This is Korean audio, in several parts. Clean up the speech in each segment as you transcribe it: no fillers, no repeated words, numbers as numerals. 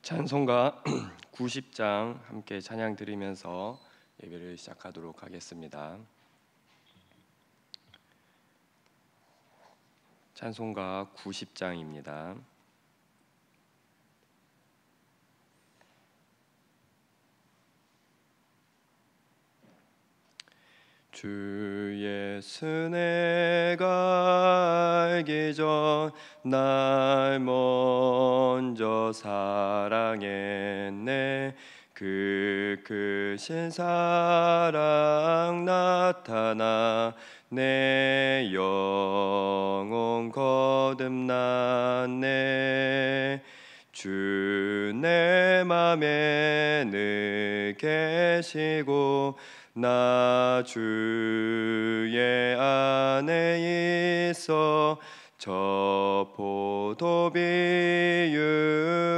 찬송가 90장 함께 찬양 드리면서 예배를 시작하도록 하겠습니다. 찬송가 90장입니다. 주 예수 내가 알기 전 날 먼저 사랑했네. 그 크신 사랑 나타나 내 영혼 거듭났네. 주 내 맘에 늘 계시고 나 주의 안에 있어 저 포도비유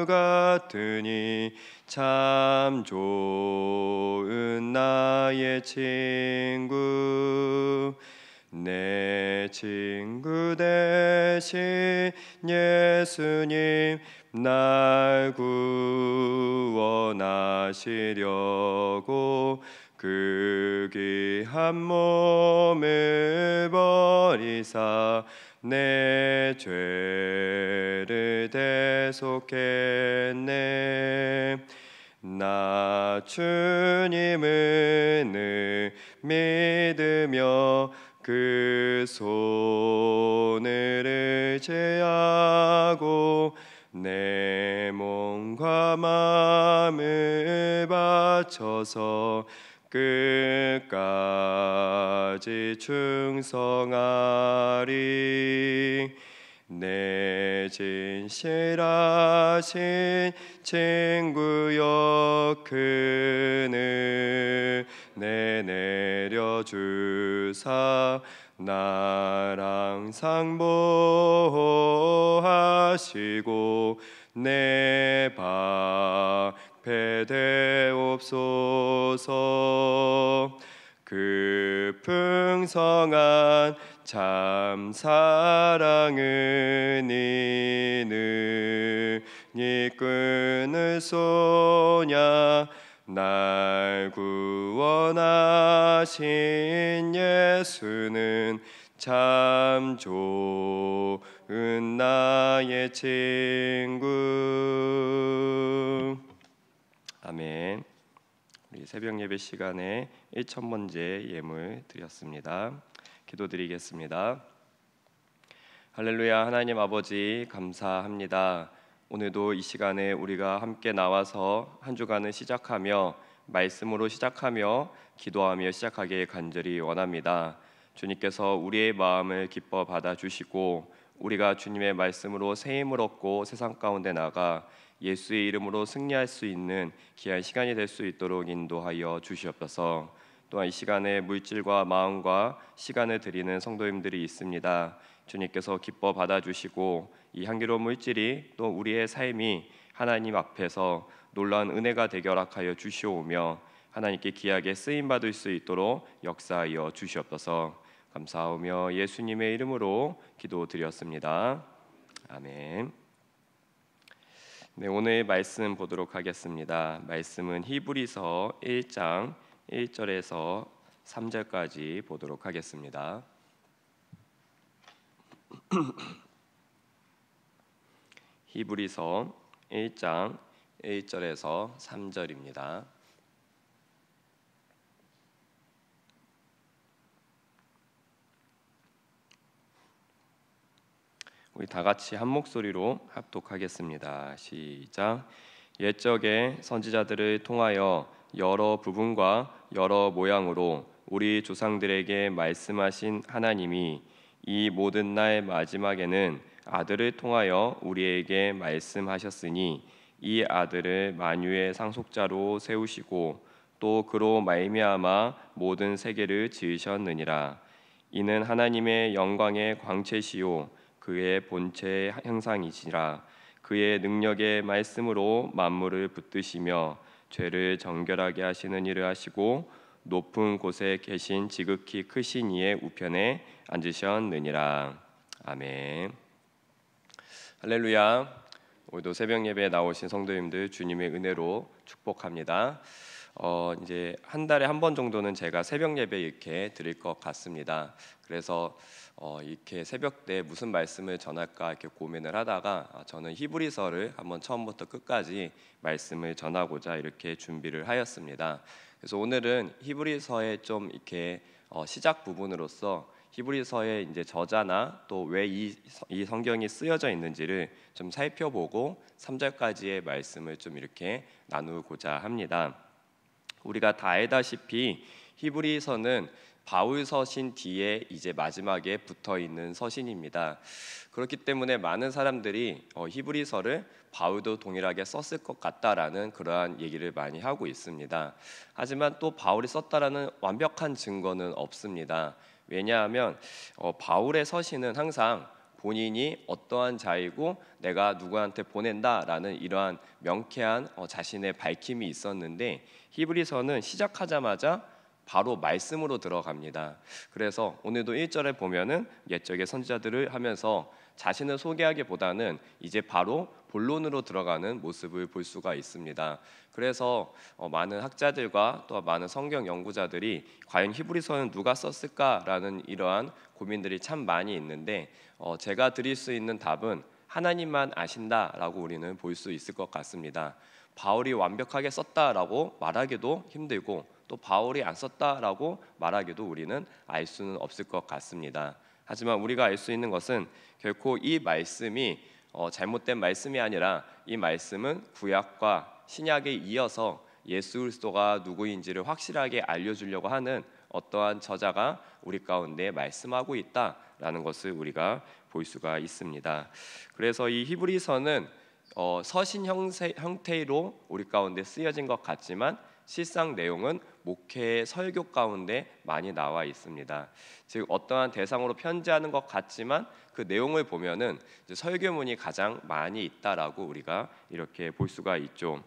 같으니 참 좋은 나의 친구. 내 친구 되신 예수님 날 구원하시려고 그 귀한 몸을 버리사 내 죄를 대속했네. 나 주님을 늘 믿으며 그 손을 의지하고 내 몸과 마음을 바쳐서 끝까지 충성하리. 내 진실하신 친구여 그 은혜 내려주사 날 항상 보호하시고 내 방패 되옵소서. 그 풍성한 참 사랑은 이는 이 끈을 쏘냐. 날 구원하신 예수는 참 좋은 나의 친구. 아멘. 우리 새벽 예배 시간에 1000번째 예물 드렸습니다. 기도드리겠습니다. 할렐루야. 하나님 아버지 감사합니다. 오늘도 이 시간에 우리가 함께 나와서 한 주간을 시작하며 말씀으로 시작하며 기도하며 시작하길 간절히 원합니다. 주님께서 우리의 마음을 기뻐 받아주시고 우리가 주님의 말씀으로 새 힘을 얻고 세상 가운데 나가 예수의 이름으로 승리할 수 있는 귀한 시간이 될 수 있도록 인도하여 주시옵소서. 또한 이 시간에 물질과 마음과 시간을 드리는 성도님들이 있습니다. 주님께서 기뻐 받아주시고 이 향기로운 물질이 또 우리의 삶이 하나님 앞에서 놀라운 은혜가 되게 허락하여 주시오며 하나님께 귀하게 쓰임받을 수 있도록 역사하여 주시옵소서. 감사하며 예수님의 이름으로 기도드렸습니다. 아멘. 네, 오늘 말씀 보도록 하겠습니다. 말씀은 히브리서 1장 1절에서 3절까지 보도록 하겠습니다. 히브리서 1장 1절에서 3절입니다. 우리 다 같이 한 목소리로 합독하겠습니다. 시작. 옛적에 선지자들을 통하여 여러 부분과 여러 모양으로 우리 조상들에게 말씀하신 하나님이 이 모든 날 마지막에는 아들을 통하여 우리에게 말씀하셨으니 이 아들을 만유의 상속자로 세우시고 또 그로 말미암아 모든 세계를 지으셨느니라. 이는 하나님의 영광의 광채시요 그의 본체의 형상이시라. 그의 능력의 말씀으로 만물을 붙드시며 죄를 정결하게 하시는 일을 하시고 높은 곳에 계신 지극히 크신 이의 우편에 앉으셨느니라. 아멘. 할렐루야. 오늘도 새벽 예배에 나오신 성도님들 주님의 은혜로 축복합니다. 이제 한 달에 한 번 정도는 제가 새벽 예배 이렇게 드릴 것 같습니다. 그래서 이렇게 새벽 때 무슨 말씀을 전할까 이렇게 고민을 하다가 저는 히브리서를 한번 처음부터 끝까지 말씀을 전하고자 이렇게 준비를 하였습니다. 그래서 오늘은 히브리서의 좀 이렇게 시작 부분으로서 히브리서의 이제 저자나 또 왜 이 성경이 쓰여져 있는지를 좀 살펴보고 3절까지의 말씀을 좀 이렇게 나누고자 합니다. 우리가 다 알다시피 히브리서는 바울 서신 뒤에 이제 마지막에 붙어 있는 서신입니다. 그렇기 때문에 많은 사람들이 히브리서를 바울도 동일하게 썼을 것 같다라는 그러한 얘기를 많이 하고 있습니다. 하지만 또 바울이 썼다라는 완벽한 증거는 없습니다. 왜냐하면 바울의 서신은 항상 본인이 어떠한 자이고 내가 누구한테 보낸다라는 이러한 명쾌한 자신의 밝힘이 있었는데 히브리서는 시작하자마자 바로 말씀으로 들어갑니다. 그래서 오늘도 1절에 보면은 옛적의 선지자들을 하면서 자신을 소개하기보다는 이제 바로 본론으로 들어가는 모습을 볼 수가 있습니다. 그래서 많은 학자들과 또 많은 성경 연구자들이 과연 히브리서는 누가 썼을까라는 이러한 고민들이 참 많이 있는데 제가 드릴 수 있는 답은 하나님만 아신다라고 우리는 볼 수 있을 것 같습니다. 바울이 완벽하게 썼다라고 말하기도 힘들고 또 바울이 안 썼다라고 말하기도 우리는 알 수는 없을 것 같습니다. 하지만 우리가 알 수 있는 것은 결코 이 말씀이 잘못된 말씀이 아니라 이 말씀은 구약과 신약에 이어서 예수 그리스도가 누구인지를 확실하게 알려주려고 하는 어떠한 저자가 우리 가운데 말씀하고 있다라는 것을 우리가 볼 수가 있습니다. 그래서 이 히브리서는 서신 형태로 우리 가운데 쓰여진 것 같지만 실상 내용은 목회의 설교 가운데 많이 나와 있습니다. 즉 어떠한 대상으로 편지하는 것 같지만 그 내용을 보면은 설교문이 가장 많이 있다라고 우리가 이렇게 볼 수가 있죠.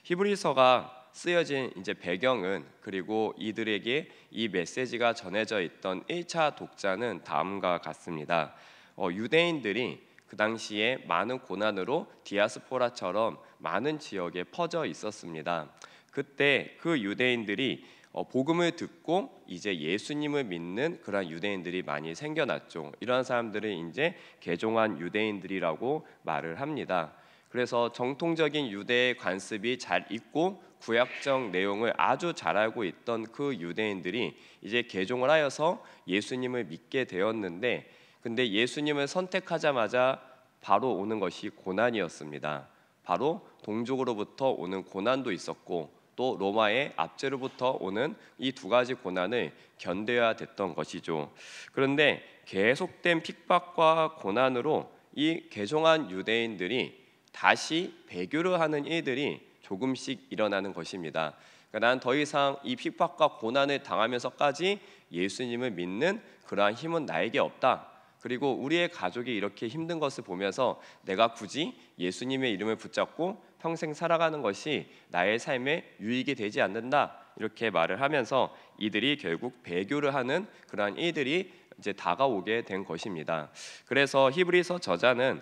히브리서가 쓰여진 이제 배경은 그리고 이들에게 이 메시지가 전해져 있던 1차 독자는 다음과 같습니다. 유대인들이 그 당시에 많은 고난으로 디아스포라처럼 많은 지역에 퍼져 있었습니다. 그때 그 유대인들이 복음을 듣고 이제 예수님을 믿는 그런 유대인들이 많이 생겨났죠. 이러한 사람들은 이제 개종한 유대인들이라고 말을 합니다. 그래서 정통적인 유대의 관습이 잘 있고 구약적 내용을 아주 잘 알고 있던 그 유대인들이 이제 개종을 하여서 예수님을 믿게 되었는데 근데 예수님을 선택하자마자 바로 오는 것이 고난이었습니다. 바로 동족으로부터 오는 고난도 있었고 또 로마의 압제로부터 오는 이 두 가지 고난을 견뎌야 됐던 것이죠. 그런데 계속된 핍박과 고난으로 이 개종한 유대인들이 다시 배교를 하는 일들이 조금씩 일어나는 것입니다. 그러니까 난 더 이상 이 핍박과 고난을 당하면서까지 예수님을 믿는 그러한 힘은 나에게 없다. 그리고 우리의 가족이 이렇게 힘든 것을 보면서 내가 굳이 예수님의 이름을 붙잡고 평생 살아가는 것이 나의 삶에 유익이 되지 않는다. 이렇게 말을 하면서 이들이 결국 배교를 하는 그러한 일들이 이제 다가오게 된 것입니다. 그래서 히브리서 저자는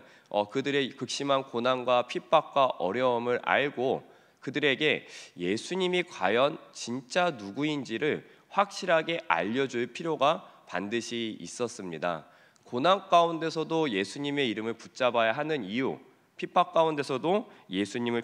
그들의 극심한 고난과 핍박과 어려움을 알고 그들에게 예수님이 과연 진짜 누구인지를 확실하게 알려줄 필요가 반드시 있었습니다. 고난 가운데서도 예수님의 이름을 붙잡아야 하는 이유, 핍박 가운데서도 예수님을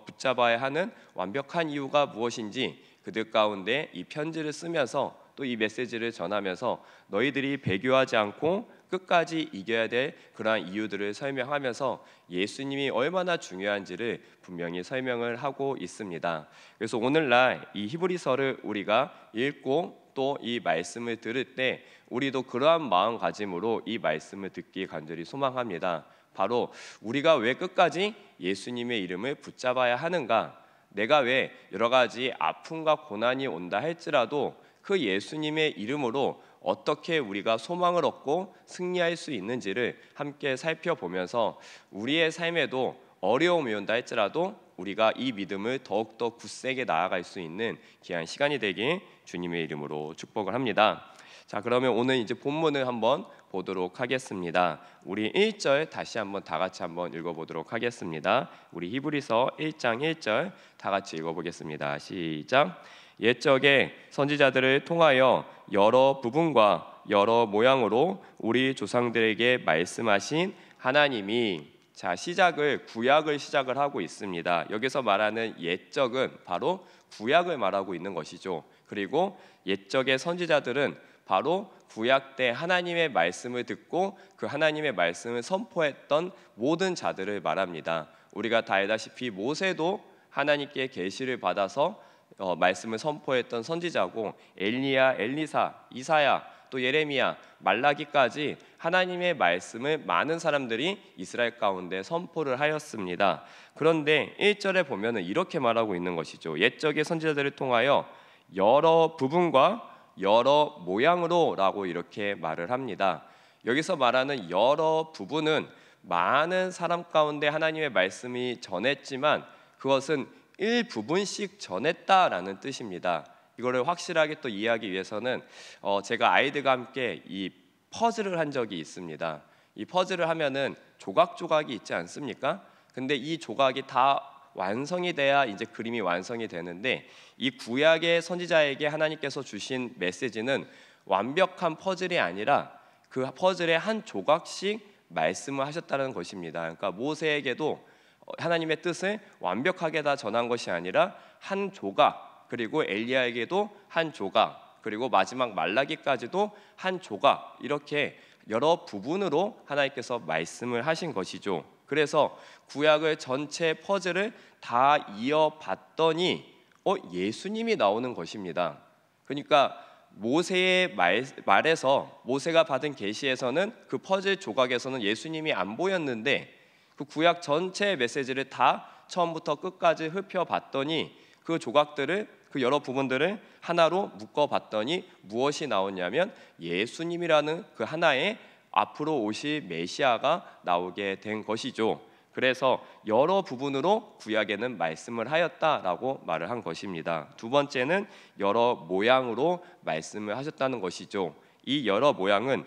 붙잡아야 하는 완벽한 이유가 무엇인지 그들 가운데 이 편지를 쓰면서 또 이 메시지를 전하면서 너희들이 배교하지 않고 끝까지 이겨야 될 그러한 이유들을 설명하면서 예수님이 얼마나 중요한지를 분명히 설명을 하고 있습니다. 그래서 오늘날 이 히브리서를 우리가 읽고 또 이 말씀을 들을 때 우리도 그러한 마음가짐으로 이 말씀을 듣기 간절히 소망합니다. 바로 우리가 왜 끝까지 예수님의 이름을 붙잡아야 하는가? 내가 왜 여러 가지 아픔과 고난이 온다 할지라도 그 예수님의 이름으로 어떻게 우리가 소망을 얻고 승리할 수 있는지를 함께 살펴보면서 우리의 삶에도 어려움이 온다 할지라도 우리가 이 믿음을 더욱더 굳세게 나아갈 수 있는 귀한 시간이 되길 주님의 이름으로 축복을 합니다. 자, 그러면 오늘 이제 본문을 한번 보도록 하겠습니다. 우리 1절 다시 한번 다 같이 한번 읽어보도록 하겠습니다. 우리 히브리서 1장 1절 다 같이 읽어보겠습니다. 시작. 옛적에 선지자들을 통하여 여러 부분과 여러 모양으로 우리 조상들에게 말씀하신 하나님이, 자, 구약을 시작을 하고 있습니다. 여기서 말하는 옛적은 바로 구약을 말하고 있는 것이죠. 그리고 옛적의 선지자들은 바로 구약 때 하나님의 말씀을 듣고 그 하나님의 말씀을 선포했던 모든 자들을 말합니다. 우리가 다 알다시피 모세도 하나님께 계시를 받아서 말씀을 선포했던 선지자고, 엘리야, 엘리사, 이사야, 또 예레미야, 말라기까지 하나님의 말씀을 많은 사람들이 이스라엘 가운데 선포를 하였습니다. 그런데 1절에 보면은 이렇게 말하고 있는 것이죠. 옛적의 선지자들을 통하여 여러 부분과 여러 모양으로 라고 이렇게 말을 합니다. 여기서 말하는 여러 부분은 많은 사람 가운데 하나님의 말씀이 전했지만 그것은 일부분씩 전했다라는 뜻입니다. 이거를 확실하게 또 이해하기 위해서는 제가 아이들과 함께 이 퍼즐을 한 적이 있습니다. 이 퍼즐을 하면은 조각조각이 있지 않습니까? 근데 이 조각이 다 완성이 돼야 이제 그림이 완성이 되는데, 이 구약의 선지자에게 하나님께서 주신 메시지는 완벽한 퍼즐이 아니라 그 퍼즐의 한 조각씩 말씀을 하셨다는 것입니다. 그러니까 모세에게도 하나님의 뜻을 완벽하게 다 전한 것이 아니라 한 조각, 그리고 엘리야에게도 한 조각, 그리고 마지막 말라기까지도 한 조각, 이렇게 여러 부분으로 하나님께서 말씀을 하신 것이죠. 그래서 구약을 전체 퍼즐을 다 이어봤더니 예수님이 나오는 것입니다. 그러니까 모세의 말에서, 모세가 받은 계시에서는 그 퍼즐 조각에서는 예수님이 안 보였는데, 그 구약 전체의 메시지를 다 처음부터 끝까지 흡혀봤더니 그 조각들을, 그 여러 부분들을 하나로 묶어봤더니 무엇이 나오냐면 예수님이라는 그 하나의 앞으로 오실 메시아가 나오게 된 것이죠. 그래서 여러 부분으로 구약에는 말씀을 하였다라고 말을 한 것입니다. 두 번째는 여러 모양으로 말씀을 하셨다는 것이죠. 이 여러 모양은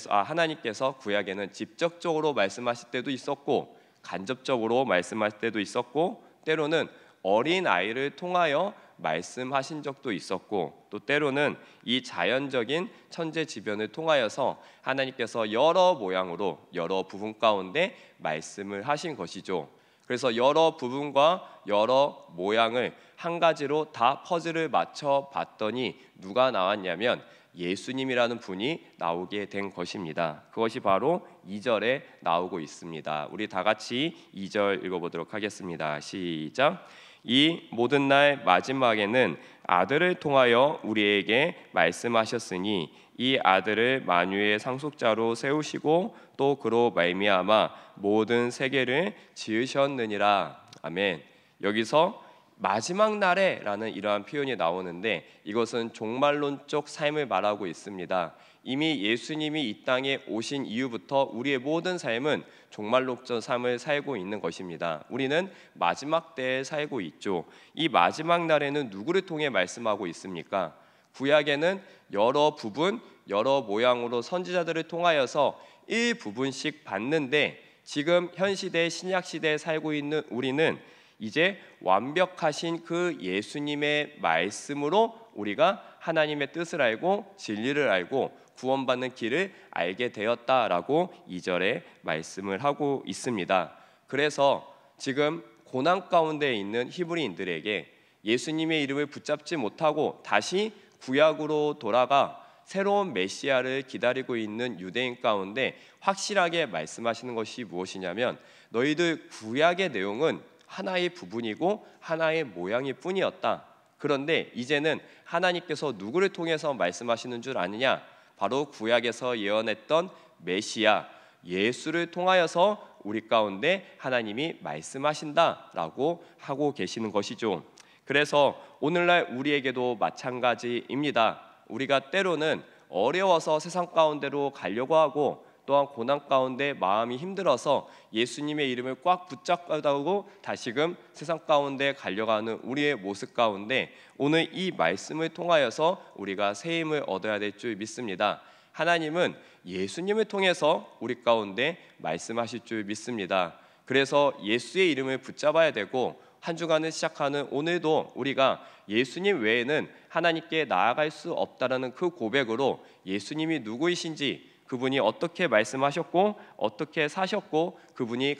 하나님께서 구약에는 직접적으로 말씀하실 때도 있었고, 간접적으로 말씀하실 때도 있었고, 때로는 어린 아이를 통하여 말씀하신 적도 있었고, 또 때로는 이 자연적인 천재지변을 통하여서 하나님께서 여러 모양으로 여러 부분 가운데 말씀을 하신 것이죠. 그래서 여러 부분과 여러 모양을 한 가지로 다 퍼즐을 맞춰 봤더니 누가 나왔냐면 예수님이라는 분이 나오게 된 것입니다. 그것이 바로 2절에 나오고 있습니다. 우리 다 같이 2절 읽어보도록 하겠습니다. 시작. 이 모든 날 마지막에는 아들을 통하여 우리에게 말씀하셨으니 이 아들을 만유의 상속자로 세우시고 또 그로 말미암아 모든 세계를 지으셨느니라. 아멘. 여기서 마지막 날에 라는 이러한 표현이 나오는데, 이것은 종말론적 삶을 말하고 있습니다. 이미 예수님이 이 땅에 오신 이후부터 우리의 모든 삶은 종말론적 삶을 살고 있는 것입니다. 우리는 마지막 때에 살고 있죠. 이 마지막 날에는 누구를 통해 말씀하고 있습니까? 구약에는 여러 부분, 여러 모양으로 선지자들을 통하여서 일부분씩 봤는데, 지금 현 시대 신약 시대에 살고 있는 우리는 이제 완벽하신 그 예수님의 말씀으로 우리가 하나님의 뜻을 알고 진리를 알고 구원받는 길을 알게 되었다라고 2절에 말씀을 하고 있습니다. 그래서 지금 고난 가운데 있는 히브리인들에게 예수님의 이름을 붙잡지 못하고 다시 구약으로 돌아가 새로운 메시아를 기다리고 있는 유대인 가운데 확실하게 말씀하시는 것이 무엇이냐면, 너희들 구약의 내용은 하나의 부분이고 하나의 모양일 뿐이었다. 그런데 이제는 하나님께서 누구를 통해서 말씀하시는 줄 아느냐? 바로 구약에서 예언했던 메시아 예수를 통하여서 우리 가운데 하나님이 말씀하신다라고 하고 계시는 것이죠. 그래서 오늘날 우리에게도 마찬가지입니다. 우리가 때로는 어려워서 세상 가운데로 가려고 하고, 또한 고난 가운데 마음이 힘들어서 예수님의 이름을 꽉 붙잡고 다시금 세상 가운데 갈려가는 우리의 모습 가운데 오늘 이 말씀을 통하여서 우리가 새 힘을 얻어야 될 줄 믿습니다. 하나님은 예수님을 통해서 우리 가운데 말씀하실 줄 믿습니다. 그래서 예수의 이름을 붙잡아야 되고 한 주간을 시작하는 오늘도 우리가 예수님 외에는 하나님께 나아갈 수 없다라는 그 고백으로 예수님이 누구이신지, 그분이 어떻게 말씀하셨고 어떻게 사셨고 그분이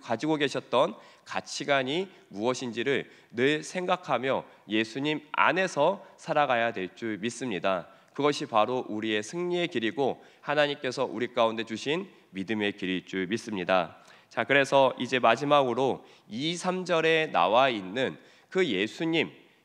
가지고 계셨던 가치관이 무엇인지를 늘 생각하며 예수님 안에서 살아가야 될 줄 믿습니다. 그것이 바로 우리의 승리의 길이고 하나님께서 우리 가운데 주신 믿음의 길일 줄 믿습니다. 자, 그래서 이제 마지막으로 2, 3절에 나와 있는 그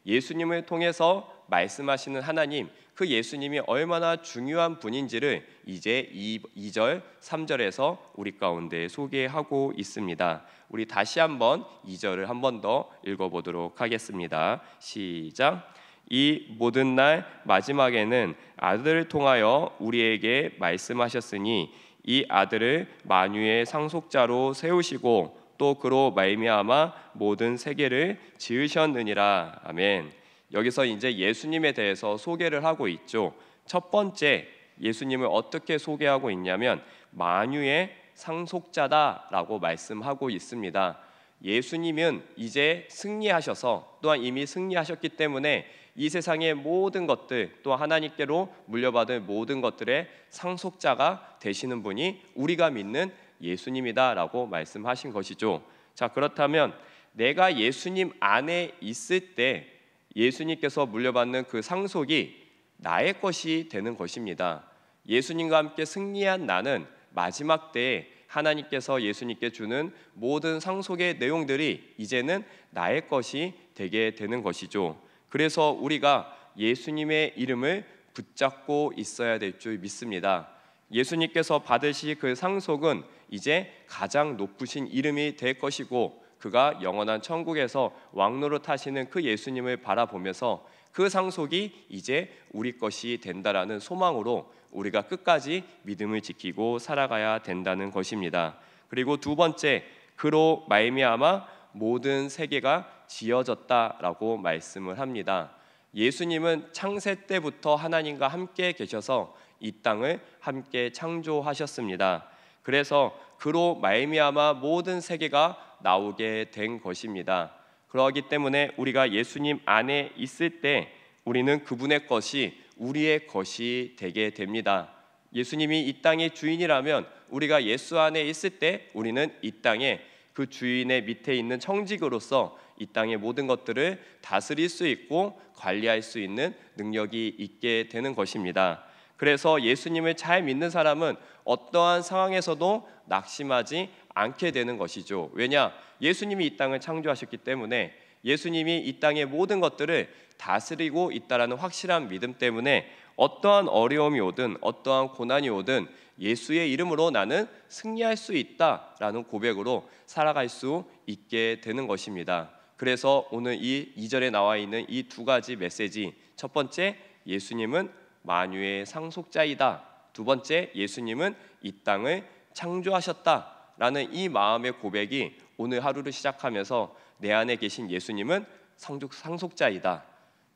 예수님을 통해서 말씀하시는 하나님, 그 예수님이 얼마나 중요한 분인지를 이제 2절, 3절에서 우리 가운데 소개하고 있습니다. 우리 다시 한번 2절을 한 번 더 읽어보도록 하겠습니다. 시작. 이 모든 날 마지막에는 아들을 통하여 우리에게 말씀하셨으니 이 아들을 만유의 상속자로 세우시고 또 그로 말미암아 모든 세계를 지으셨느니라. 아멘. 여기서 이제 예수님에 대해서 소개를 하고 있죠. 첫 번째, 예수님을 어떻게 소개하고 있냐면 만유의 상속자다라고 말씀하고 있습니다. 예수님은 이제 승리하셔서, 또한 이미 승리하셨기 때문에 이 세상의 모든 것들, 또 하나님께로 물려받은 모든 것들의 상속자가 되시는 분이 우리가 믿는 예수님이다라고 말씀하신 것이죠. 자, 그렇다면 내가 예수님 안에 있을 때 예수님께서 물려받는 그 상속이 나의 것이 되는 것입니다. 예수님과 함께 승리한 나는 마지막 때에 하나님께서 예수님께 주는 모든 상속의 내용들이 이제는 나의 것이 되게 되는 것이죠. 그래서 우리가 예수님의 이름을 붙잡고 있어야 될 줄 믿습니다. 예수님께서 받으실 그 상속은 이제 가장 높으신 이름이 될 것이고, 그가 영원한 천국에서 왕노릇 하시는 그 예수님을 바라보면서 그 상속이 이제 우리 것이 된다라는 소망으로 우리가 끝까지 믿음을 지키고 살아가야 된다는 것입니다. 그리고 두 번째, 그로 말미암아 모든 세계가 지어졌다라고 말씀을 합니다. 예수님은 창세 때부터 하나님과 함께 계셔서 이 땅을 함께 창조하셨습니다. 그래서 그로 말미암아 모든 세계가 나오게 된 것입니다. 그러기 때문에 우리가 예수님 안에 있을 때 우리는 그분의 것이 우리의 것이 되게 됩니다. 예수님이 이 땅의 주인이라면 우리가 예수 안에 있을 때 우리는 이 땅에 그 주인의 밑에 있는 청직으로서 이 땅의 모든 것들을 다스릴 수 있고 관리할 수 있는 능력이 있게 되는 것입니다. 그래서 예수님을 잘 믿는 사람은 어떠한 상황에서도 낙심하지 않게 되는 것이죠. 왜냐? 예수님이 이 땅을 창조하셨기 때문에, 예수님이 이 땅의 모든 것들을 다스리고 있다라는 확실한 믿음 때문에 어떠한 어려움이 오든 어떠한 고난이 오든 예수의 이름으로 나는 승리할 수 있다라는 고백으로 살아갈 수 있게 되는 것입니다. 그래서 오늘 이 2절에 나와 있는 이 두 가지 메시지, 첫 번째, 예수님은 만유의 상속자이다. 두 번째, 예수님은 이 땅을 창조하셨다라는 이 마음의 고백이 오늘 하루를 시작하면서 내 안에 계신 예수님은 상속자이다,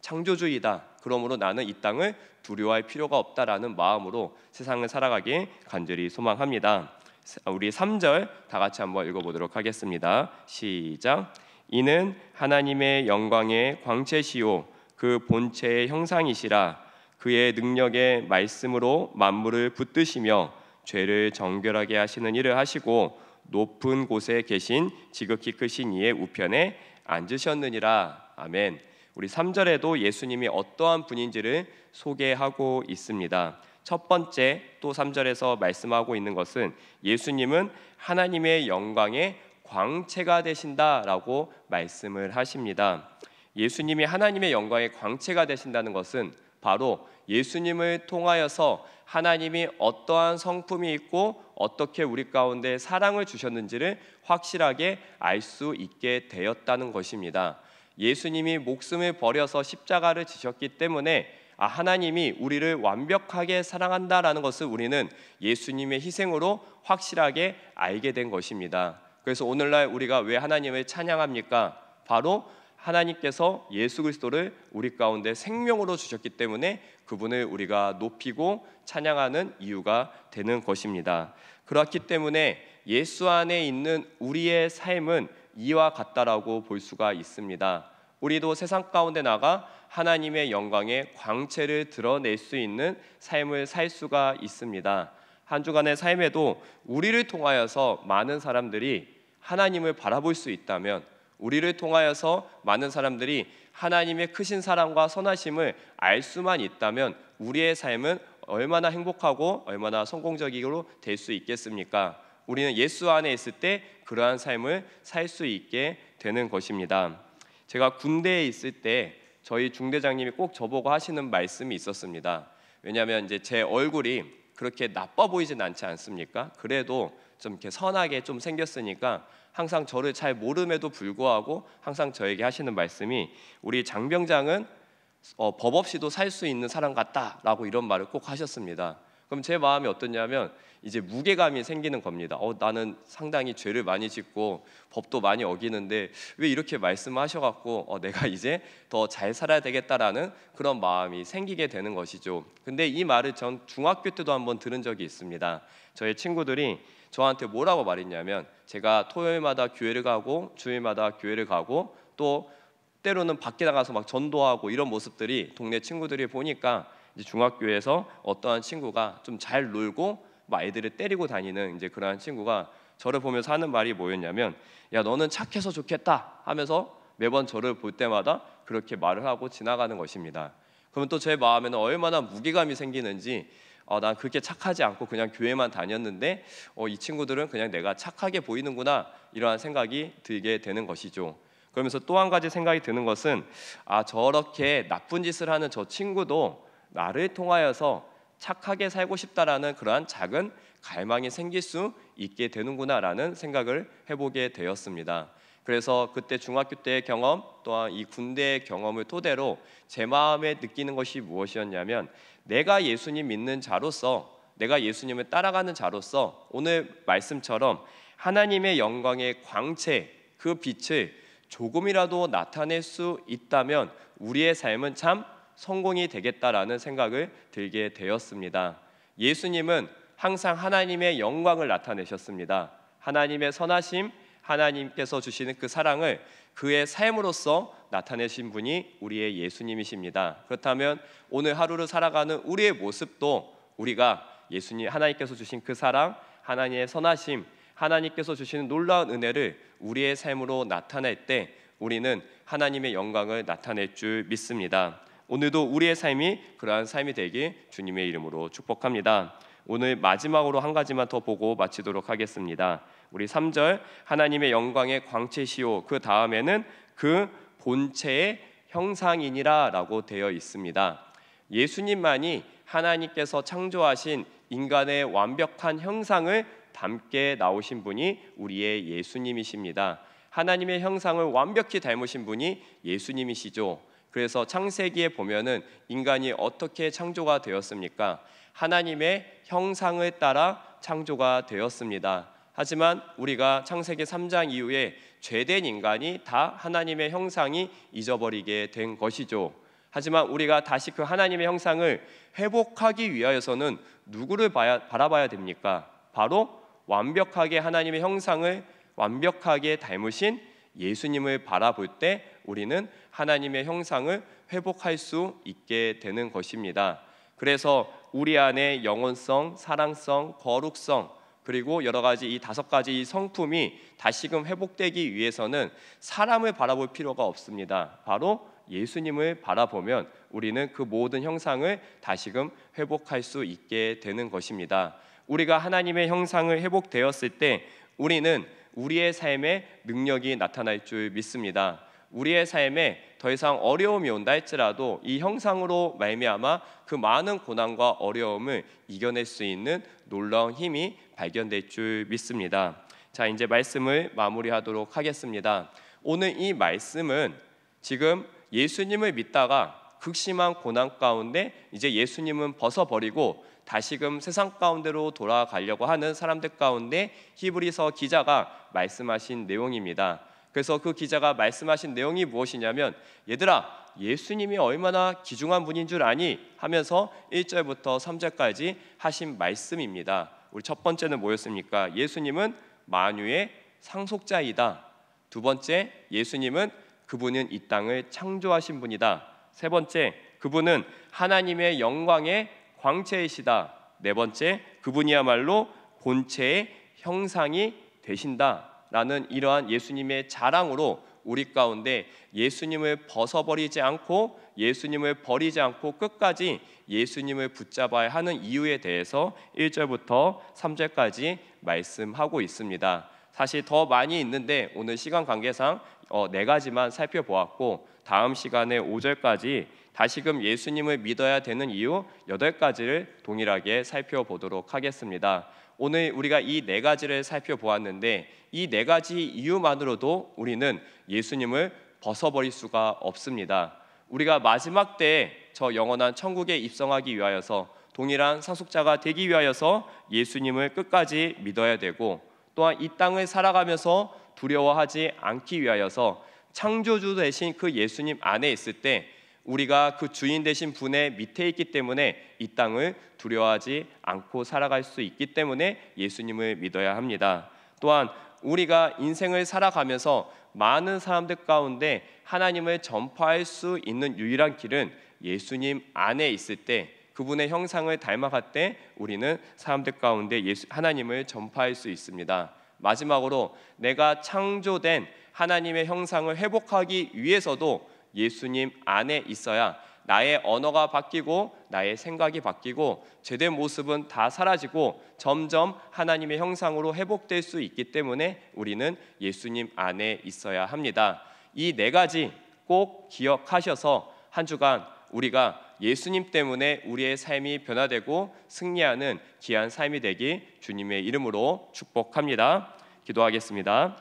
창조주이다. 그러므로 나는 이 땅을 두려워할 필요가 없다라는 마음으로 세상을 살아가길 간절히 소망합니다. 우리 3절 다 같이 한번 읽어보도록 하겠습니다. 시작. 이는 하나님의 영광의 광채시요 그 본체의 형상이시라. 그의 능력의 말씀으로 만물을 붙드시며 죄를 정결하게 하시는 일을 하시고 높은 곳에 계신 지극히 크신 이의 우편에 앉으셨느니라. 아멘. 우리 3절에도 예수님이 어떠한 분인지를 소개하고 있습니다. 첫 번째, 또 3절에서 말씀하고 있는 것은 예수님은 하나님의 영광의 광채가 되신다라고 말씀을 하십니다. 예수님이 하나님의 영광의 광채가 되신다는 것은 바로 예수님을 통하여서 하나님이 어떠한 성품이 있고 어떻게 우리 가운데 사랑을 주셨는지를 확실하게 알 수 있게 되었다는 것입니다. 예수님이 목숨을 버려서 십자가를 지셨기 때문에 하나님이 우리를 완벽하게 사랑한다라는 것을 우리는 예수님의 희생으로 확실하게 알게 된 것입니다. 그래서 오늘날 우리가 왜 하나님을 찬양합니까? 바로 하나님께서 예수 그리스도를 우리 가운데 생명으로 주셨기 때문에 그분을 우리가 높이고 찬양하는 이유가 되는 것입니다. 그렇기 때문에 예수 안에 있는 우리의 삶은 이와 같다라고 볼 수가 있습니다. 우리도 세상 가운데 나가 하나님의 영광의 광채를 드러낼 수 있는 삶을 살 수가 있습니다. 한 주간의 삶에도 우리를 통하여서 많은 사람들이 하나님을 바라볼 수 있다면, 우리를 통하여서 많은 사람들이 하나님의 크신 사랑과 선하심을 알 수만 있다면 우리의 삶은 얼마나 행복하고 얼마나 성공적으로 될 수 있겠습니까? 우리는 예수 안에 있을 때 그러한 삶을 살 수 있게 되는 것입니다. 제가 군대에 있을 때 저희 중대장님이 꼭 저보고 하시는 말씀이 있었습니다. 왜냐하면 이제 제 얼굴이 그렇게 나빠 보이진 않지 않습니까? 그래도 좀 이렇게 선하게 좀 생겼으니까 항상 저를 잘 모름에도 불구하고 항상 저에게 하시는 말씀이, 우리 장병장은 법 없이도 살 수 있는 사람 같다라고 이런 말을 꼭 하셨습니다. 그럼 제 마음이 어떠냐면 이제 무게감이 생기는 겁니다. 나는 상당히 죄를 많이 짓고 법도 많이 어기는데 왜 이렇게 말씀하셔갖고 내가 이제 더 잘 살아야 되겠다라는 그런 마음이 생기게 되는 것이죠. 근데 이 말을 전 중학교 때도 한번 들은 적이 있습니다. 저의 친구들이 저한테 뭐라고 말했냐면, 제가 토요일마다 교회를 가고 주일마다 교회를 가고 또 때로는 밖에 나가서 막 전도하고 이런 모습들이 동네 친구들이 보니까 이제 중학교에서 어떠한 친구가 좀 잘 놀고 막 애들을 때리고 다니는 이제 그러한 친구가 저를 보면서 하는 말이 뭐였냐면, 야 너는 착해서 좋겠다 하면서 매번 저를 볼 때마다 그렇게 말을 하고 지나가는 것입니다. 그러면 또 제 마음에는 얼마나 무게감이 생기는지, 난 그렇게 착하지 않고 그냥 교회만 다녔는데 이 친구들은 그냥 내가 착하게 보이는구나, 이러한 생각이 들게 되는 것이죠. 그러면서 또 한 가지 생각이 드는 것은, 저렇게 나쁜 짓을 하는 저 친구도 나를 통하여서 착하게 살고 싶다라는 그러한 작은 갈망이 생길 수 있게 되는구나라는 생각을 해보게 되었습니다. 그래서 그때 중학교 때의 경험, 또한 이 군대의 경험을 토대로 제 마음에 느끼는 것이 무엇이었냐면, 내가 예수님 믿는 자로서, 내가 예수님을 따라가는 자로서 오늘 말씀처럼 하나님의 영광의 광채, 그 빛을 조금이라도 나타낼 수 있다면 우리의 삶은 참 성공이 되겠다라는 생각을 들게 되었습니다. 예수님은 항상 하나님의 영광을 나타내셨습니다. 하나님의 선하심, 하나님께서 주시는 그 사랑을 그의 삶으로서 나타내신 분이 우리의 예수님이십니다. 그렇다면 오늘 하루를 살아가는 우리의 모습도 우리가 예수님, 하나님께서 주신 그 사랑, 하나님의 선하심, 하나님께서 주시는 놀라운 은혜를 우리의 삶으로 나타낼 때 우리는 하나님의 영광을 나타낼 줄 믿습니다. 오늘도 우리의 삶이 그러한 삶이 되길 주님의 이름으로 축복합니다. 오늘 마지막으로 한 가지만 더 보고 마치도록 하겠습니다. 우리 3절, 하나님의 영광의 광채시오, 그 다음에는 그 본체의 형상이니라 라고 되어 있습니다. 예수님만이 하나님께서 창조하신 인간의 완벽한 형상을 담게 나오신 분이 우리의 예수님이십니다. 하나님의 형상을 완벽히 닮으신 분이 예수님이시죠. 그래서 창세기에 보면은 인간이 어떻게 창조가 되었습니까? 하나님의 형상을 따라 창조가 되었습니다. 하지만 우리가 창세기 3장 이후에 죄된 인간이 다 하나님의 형상이 잊어버리게 된 것이죠. 하지만 우리가 다시 그 하나님의 형상을 회복하기 위하여서는 누구를 바라봐야 됩니까? 바로 완벽하게 하나님의 형상을 완벽하게 닮으신 예수님을 바라볼 때 우리는 하나님의 형상을 회복할 수 있게 되는 것입니다. 그래서 우리 안에 영혼성, 사랑성, 거룩성, 그리고 여러 가지 이 5가지 이 성품이 다시금 회복되기 위해서는 사람을 바라볼 필요가 없습니다. 바로 예수님을 바라보면 우리는 그 모든 형상을 다시금 회복할 수 있게 되는 것입니다. 우리가 하나님의 형상을 회복되었을 때 우리는 우리의 삶에 능력이 나타날 줄 믿습니다. 우리의 삶에 더 이상 어려움이 온다 할지라도 이 형상으로 말미암아 그 많은 고난과 어려움을 이겨낼 수 있는 놀라운 힘이 발견될 줄 믿습니다. 자, 이제 말씀을 마무리하도록 하겠습니다. 오늘 이 말씀은 지금 예수님을 믿다가 극심한 고난 가운데 이제 예수님은 벗어버리고 다시금 세상 가운데로 돌아가려고 하는 사람들 가운데 히브리서 기자가 말씀하신 내용입니다. 그래서 그 기자가 말씀하신 내용이 무엇이냐면, 얘들아, 예수님이 얼마나 귀중한 분인 줄 아니? 하면서 1절부터 3절까지 하신 말씀입니다. 우리 첫 번째는 뭐였습니까? 예수님은 만유의 상속자이다. 두 번째, 예수님은 그분은 이 땅을 창조하신 분이다. 세 번째, 그분은 하나님의 영광의 광채이시다. 네 번째, 그분이야말로 본체의 형상이 되신다. 라는 이러한 예수님의 자랑으로 우리 가운데 예수님을 벗어버리지 않고 예수님을 버리지 않고 끝까지 예수님을 붙잡아야 하는 이유에 대해서 1절부터 3절까지 말씀하고 있습니다. 사실 더 많이 있는데 오늘 시간 관계상 4가지만 살펴보았고, 다음 시간에 5절까지 다시금 예수님을 믿어야 되는 이유 8가지를 동일하게 살펴보도록 하겠습니다. 오늘 우리가 이 4가지를 살펴보았는데 이 4가지 이유만으로도 우리는 예수님을 벗어버릴 수가 없습니다. 우리가 마지막 때에 저 영원한 천국에 입성하기 위하여서 동일한 상속자가 되기 위하여서 예수님을 끝까지 믿어야 되고, 또한 이 땅을 살아가면서 두려워하지 않기 위하여서 창조주 되신 그 예수님 안에 있을 때 우리가 그 주인 되신 분의 밑에 있기 때문에 이 땅을 두려워하지 않고 살아갈 수 있기 때문에 예수님을 믿어야 합니다. 또한 우리가 인생을 살아가면서 많은 사람들 가운데 하나님을 전파할 수 있는 유일한 길은 예수님 안에 있을 때, 그분의 형상을 닮아갈 때 우리는 사람들 가운데 하나님을 전파할 수 있습니다. 마지막으로 내가 창조된 하나님의 형상을 회복하기 위해서도 예수님 안에 있어야 나의 언어가 바뀌고 나의 생각이 바뀌고 죄된 모습은 다 사라지고 점점 하나님의 형상으로 회복될 수 있기 때문에 우리는 예수님 안에 있어야 합니다. 이 4가지 꼭 기억하셔서 한 주간 우리가 예수님 때문에 우리의 삶이 변화되고 승리하는 귀한 삶이 되기 주님의 이름으로 축복합니다. 기도하겠습니다.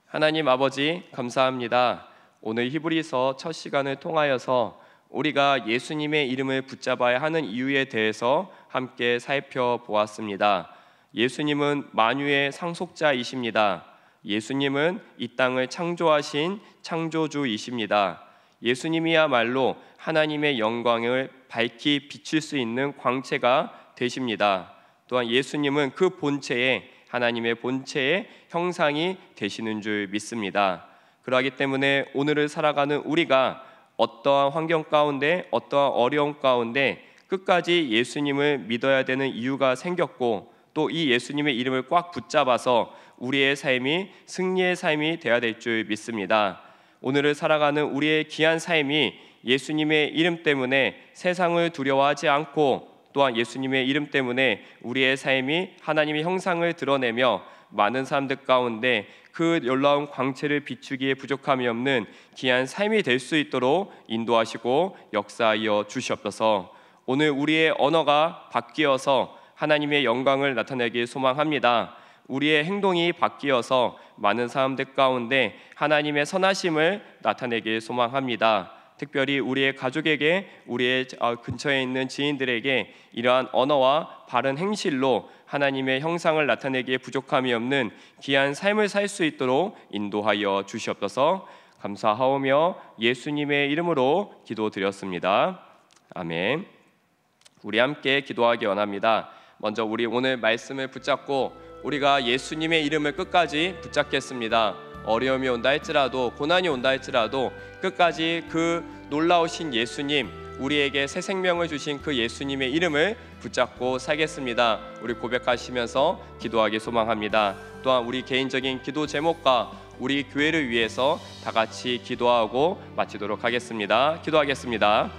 하나님 아버지, 감사합니다. 오늘 히브리서 첫 시간을 통하여서 우리가 예수님의 이름을 붙잡아야 하는 이유에 대해서 함께 살펴보았습니다. 예수님은 만유의 상속자이십니다. 예수님은 이 땅을 창조하신 창조주이십니다. 예수님이야말로 하나님의 영광을 밝히 비출 수 있는 광채가 되십니다. 또한 예수님은 그 본체에, 하나님의 본체의 형상이 되시는 줄 믿습니다. 그러하기 때문에 오늘을 살아가는 우리가 어떠한 환경 가운데, 어떠한 어려움 가운데 끝까지 예수님을 믿어야 되는 이유가 생겼고, 또 이 예수님의 이름을 꽉 붙잡아서 우리의 삶이 승리의 삶이 되어야 될 줄 믿습니다. 오늘을 살아가는 우리의 귀한 삶이 예수님의 이름 때문에 세상을 두려워하지 않고, 또한 예수님의 이름 때문에 우리의 삶이 하나님의 형상을 드러내며 많은 사람들 가운데 그 놀라운 광채를 비추기에 부족함이 없는 귀한 삶이 될 수 있도록 인도하시고 역사하여 주시옵소서. 오늘 우리의 언어가 바뀌어서 하나님의 영광을 나타내길 소망합니다. 우리의 행동이 바뀌어서 많은 사람들 가운데 하나님의 선하심을 나타내길 소망합니다. 특별히 우리의 가족에게, 우리의 근처에 있는 지인들에게 이러한 언어와 바른 행실로 하나님의 형상을 나타내기에 부족함이 없는 귀한 삶을 살 수 있도록 인도하여 주시옵소서. 감사하오며 예수님의 이름으로 기도드렸습니다. 아멘. 우리 함께 기도하기 원합니다. 먼저 우리 오늘 말씀을 붙잡고 우리가 예수님의 이름을 끝까지 붙잡겠습니다. 어려움이 온다 할지라도, 고난이 온다 할지라도 끝까지 그 놀라우신 예수님, 우리에게 새 생명을 주신 그 예수님의 이름을 붙잡고 살겠습니다. 우리 고백하시면서 기도하기 소망합니다. 또한 우리 개인적인 기도 제목과 우리 교회를 위해서 다 같이 기도하고 마치도록 하겠습니다. 기도하겠습니다.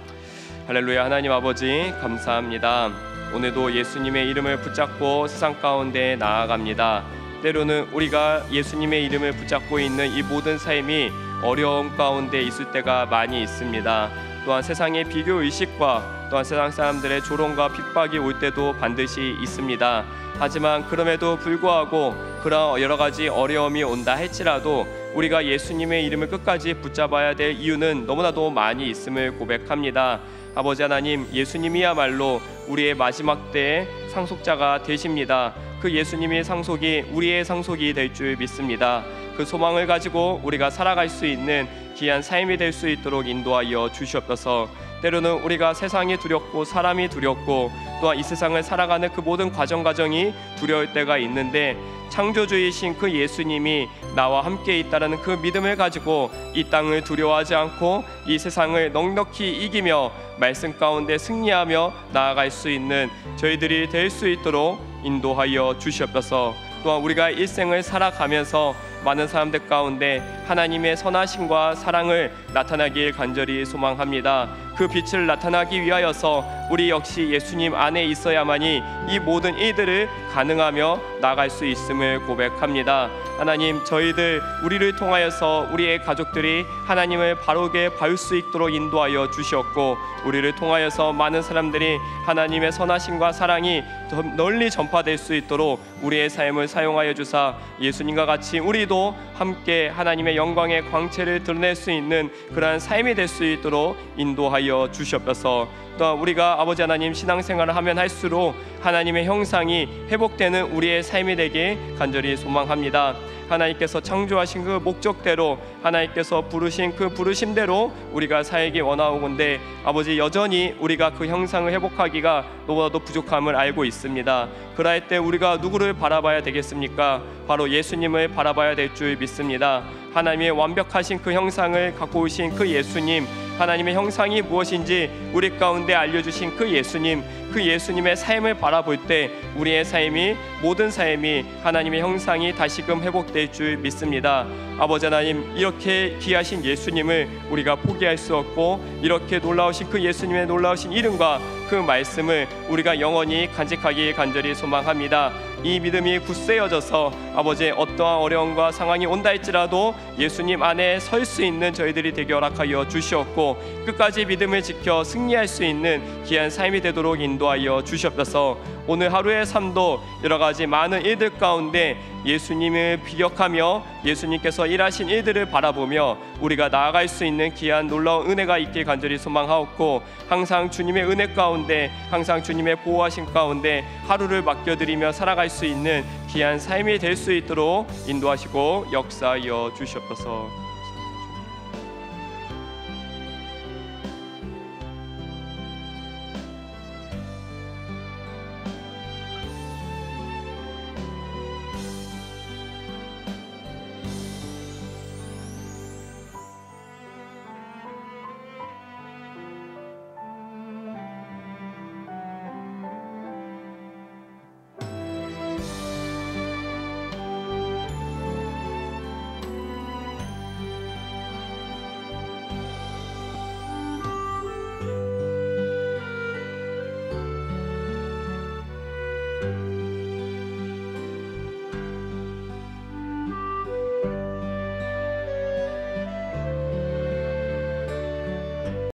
할렐루야. 하나님 아버지, 감사합니다. 오늘도 예수님의 이름을 붙잡고 세상 가운데 나아갑니다. 때로는 우리가 예수님의 이름을 붙잡고 있는 이 모든 삶이 어려움 가운데 있을 때가 많이 있습니다. 또한 세상의 비교의식과 또한 세상 사람들의 조롱과 핍박이 올 때도 반드시 있습니다. 하지만 그럼에도 불구하고 그런 여러 가지 어려움이 온다 할지라도 우리가 예수님의 이름을 끝까지 붙잡아야 될 이유는 너무나도 많이 있음을 고백합니다. 아버지 하나님, 예수님이야말로 우리의 마지막 때의 상속자가 되십니다. 그 예수님의 상속이 우리의 상속이 될 줄 믿습니다. 그 소망을 가지고 우리가 살아갈 수 있는 귀한 삶이 될 수 있도록 인도하여 주시옵소서. 때로는 우리가 세상이 두렵고 사람이 두렵고 또한 이 세상을 살아가는 그 모든 과정이 두려울 때가 있는데, 창조주이신 그 예수님이 나와 함께 있다라는 그 믿음을 가지고 이 땅을 두려워하지 않고 이 세상을 넉넉히 이기며 말씀 가운데 승리하며 나아갈 수 있는 저희들이 될 수 있도록 인도하여 주시옵소서. 또한 우리가 일생을 살아가면서 많은 사람들 가운데 하나님의 선하심과 사랑을 나타나길 간절히 소망합니다. 그 빛을 나타나기 위하여서 우리 역시 예수님 안에 있어야만이 이 모든 일들을 가능하며 나아갈 수 있음을 고백합니다. 하나님, 저희들 우리를 통하여서 우리의 가족들이 하나님을 바르게 볼 수 있도록 인도하여 주시옵고, 우리를 통하여서 많은 사람들이 하나님의 선하심과 사랑이 더 널리 전파될 수 있도록 우리의 삶을 사용하여 주사 예수님과 같이 우리도 함께 하나님의 영광의 광채를 드러낼 수 있는 그러한 삶이 될 수 있도록 인도하여 주시옵소서. 또한 우리가 아버지 하나님 신앙생활을 하면 할수록 하나님의 형상이 회복되는 우리의 삶이 되길 간절히 소망합니다. 하나님께서 창조하신 그 목적대로, 하나님께서 부르신 그 부르심대로 우리가 살기 원하오건대 아버지, 여전히 우리가 그 형상을 회복하기가 너무나도 부족함을 알고 있습니다. 그럴 때 우리가 누구를 바라봐야 되겠습니까? 바로 예수님을 바라봐야 될 줄 믿습니다. 하나님의 완벽하신 그 형상을 갖고 오신 그 예수님, 하나님의 형상이 무엇인지 우리 가운데 알려주신 그 예수님, 그 예수님의 삶을 바라볼 때 우리의 삶이, 모든 삶이 하나님의 형상이 다시금 회복될 줄 믿습니다. 아버지 하나님, 이렇게 귀하신 예수님을 우리가 포기할 수 없고, 이렇게 놀라우신 그 예수님의 놀라우신 이름과 그 말씀을 우리가 영원히 간직하기 간절히 소망합니다. 이 믿음이 굳세어져서 아버지, 어떠한 어려움과 상황이 온다 할지라도 예수님 안에 설 수 있는 저희들이 되게 허락하여 주시옵고, 끝까지 믿음을 지켜 승리할 수 있는 귀한 삶이 되도록 인도하여 주시옵소서. 오늘 하루의 삶도 여러 가지 많은 일들 가운데 예수님을 비격하며 예수님께서 일하신 일들을 바라보며 우리가 나아갈 수 있는 귀한 놀라운 은혜가 있길 간절히 소망하옵고, 항상 주님의 은혜 가운데, 항상 주님의 보호하심 가운데 하루를 맡겨드리며 살아갈 수 있는 귀한 삶이 될 수 있도록 인도하시고 역사하여 주시옵소서.